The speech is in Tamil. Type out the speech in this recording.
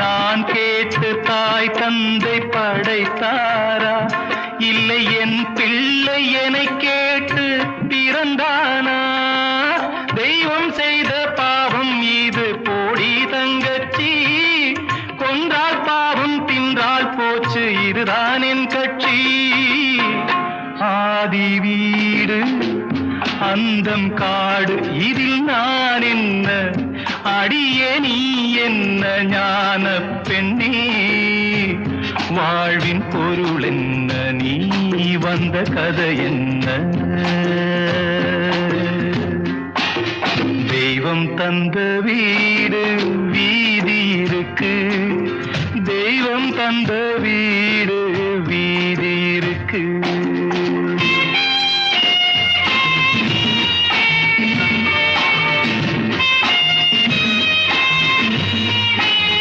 நான் கேட்டு தாய் தந்தை படைத்தாரா? இல்லை என் பிள்ளை என்னை கேட்டு பிறந்தானா? தெய்வம் செய்த பாவம் இது போடி தங்கச்சி, கொன்றால் பாவம் தின்றால் போச்சு இதுதான் என் கட்சி. ஆதி வீடு அந்தம் காடு இதில் நான் என்ன, அடியே நீ என்ன ஞான பெண்ணே? வாழ்வின் பொருள் என்ன, நீ வந்த கதை என்ன? தெய்வம் தந்த வீடு வீதி இருக்கு,